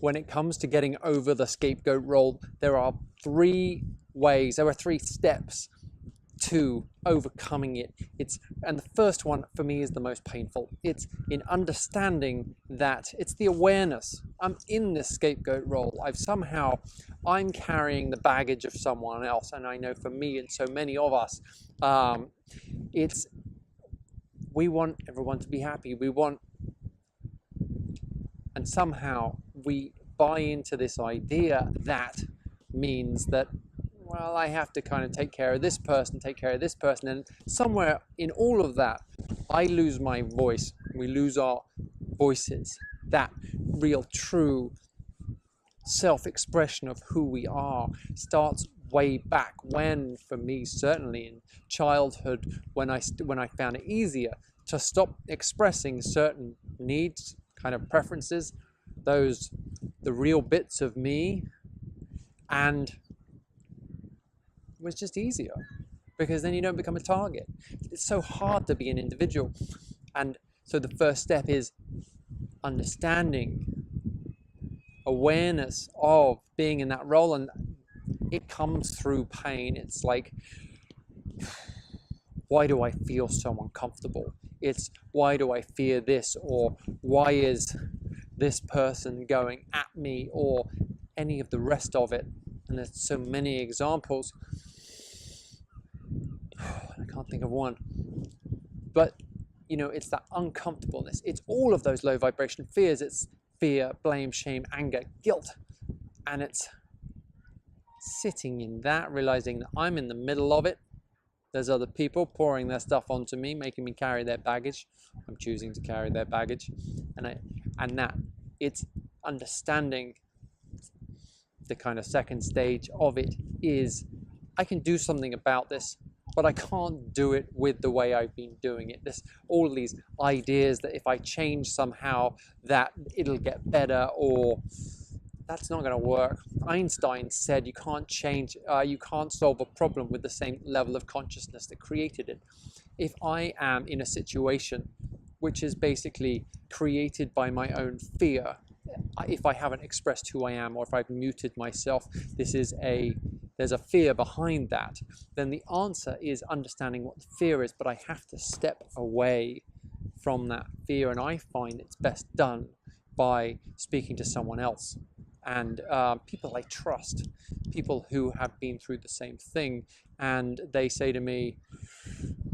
when it comes to getting over the scapegoat role, there are three steps to overcoming it. And the first one for me is the most painful. It's in understanding that it's the awareness. I'm in this scapegoat role. I'm carrying the baggage of someone else. And I know for me and so many of us, we want everyone to be happy. And somehow we buy into this idea that means that, well, I have to kind of take care of this person, and somewhere in all of that, I lose my voice. We lose our voices. That real, true self-expression of who we are starts way back when, for me, certainly in childhood, when I found it easier to stop expressing certain needs, kind of preferences, the real bits of me, and it was just easier because then you don't become a target. It's so hard to be an individual. And so the first step is understanding, awareness of being in that role, and it comes through pain. It's like, why do I feel so uncomfortable? It's why do I fear this, or why is this person going at me, or any of the rest of it. And there's so many examples. I can't think of one. But, it's that uncomfortableness. It's all of those low vibration fears. It's fear, blame, shame, anger, guilt. And it's sitting in that, realizing that I'm in the middle of it. There's other people pouring their stuff onto me, making me carry their baggage. I'm choosing to carry their baggage. And that it's understanding the kind of second stage of it is, I can do something about this, but I can't do it with the way I've been doing it. All of these ideas that if I change somehow that it'll get better, or that's not going to work. Einstein said you can't solve a problem with the same level of consciousness that created it. If I am in a situation which is basically created by my own fear, if I haven't expressed who I am, or if I've muted myself, there's a fear behind that, then the answer is understanding what the fear is, but I have to step away from that fear, and I find it's best done by speaking to someone else. And people I trust, people who have been through the same thing, and they say to me,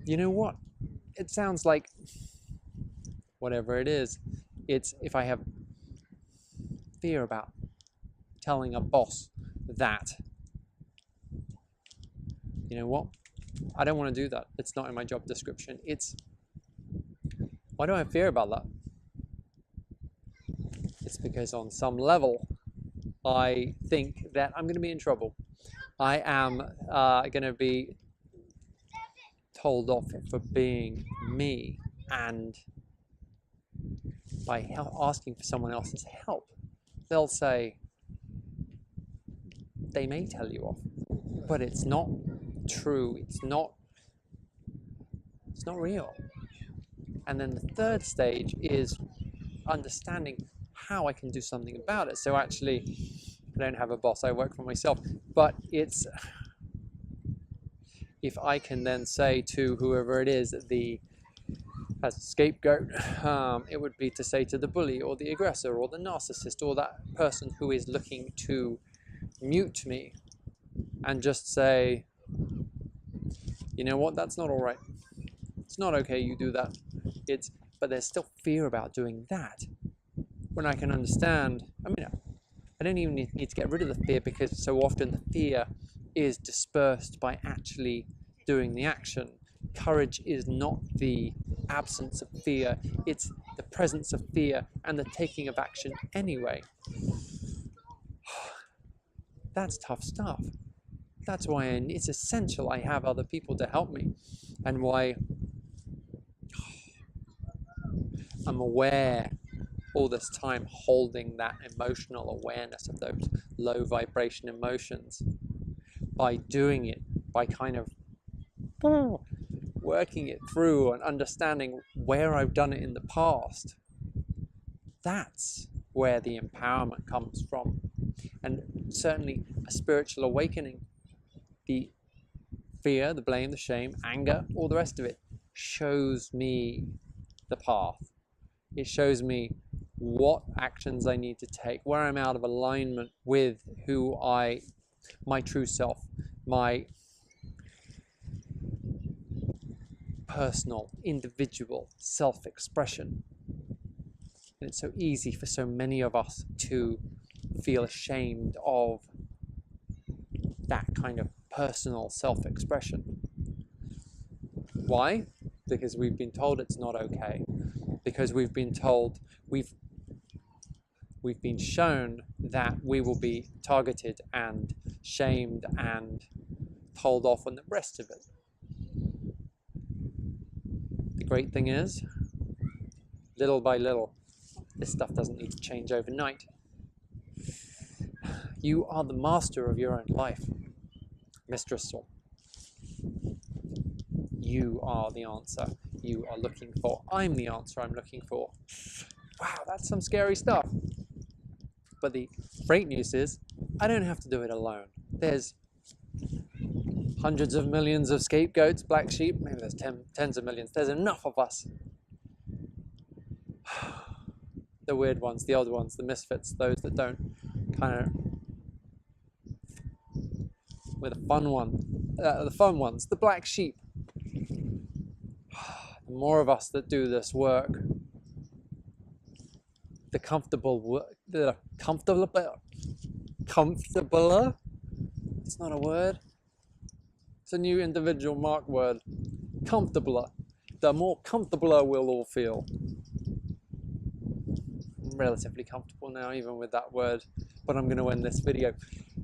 you know what, it sounds like whatever it is, it's if I have fear about telling a boss that, you know what, I don't want to do that, it's not in my job description, why do I have fear about that? It's because on some level I think that I'm going to be in trouble. I am going to be told off for being me, and by asking for someone else's help, they'll say, they may tell you off, but it's not true, it's not real. And then the third stage is understanding how I can do something about it. So actually, I don't have a boss, I work for myself, but it's if I can then say to whoever it is, as a scapegoat, it would be to say to the bully or the aggressor or the narcissist or that person who is looking to mute me, and just say, you know what, that's not all right. It's not okay you do that. But there's still fear about doing that. When I can understand, I don't even need to get rid of the fear, because so often the fear is dispersed by actually doing the action. Courage is not the absence of fear, it's the presence of fear and the taking of action anyway. That's tough stuff. That's why it's essential I have other people to help me, and why I'm aware all this time, holding that emotional awareness of those low vibration emotions. By doing it, by kind of working it through and understanding where I've done it in the past, that's where the empowerment comes from. And certainly a spiritual awakening, the fear, the blame, the shame, anger, all the rest of it shows me the path. It shows me what actions I need to take, where I'm out of alignment with my true self, my personal, individual self-expression. And it's so easy for so many of us to feel ashamed of that kind of personal self-expression. Why? Because we've been told it's not okay. Because we've been told, we've been shown that we will be targeted and shamed and told off on the rest of it. The great thing is, little by little, this stuff doesn't need to change overnight. You are the master of your own life, Mistress Soul. You are the answer you are looking for. I'm the answer I'm looking for. Wow, that's some scary stuff. But the great news is, I don't have to do it alone. There's hundreds of millions of scapegoats, black sheep, maybe there's tens of millions. There's enough of us. The weird ones, the odd ones, the misfits, those that don't kind of... We're the fun ones, the black sheep. The more of us that do this work, the comfortabler, it's not a word, it's a new individual mark word, comfortabler, the more comfortabler we'll all feel. I'm relatively comfortable now, even with that word, but I'm going to end this video.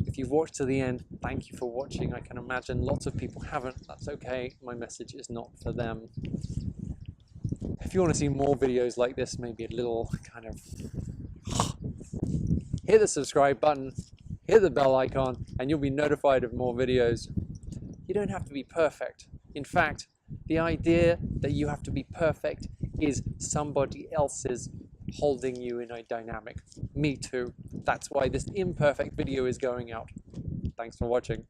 If you've watched to the end, thank you for watching. I can imagine lots of people haven't. That's okay. My message is not for them. If you want to see more videos like this, maybe a little kind of... hit the subscribe button, hit the bell icon, and you'll be notified of more videos. You don't have to be perfect. In fact, the idea that you have to be perfect is somebody else's holding you in a dynamic. Me too. That's why this imperfect video is going out. Thanks for watching.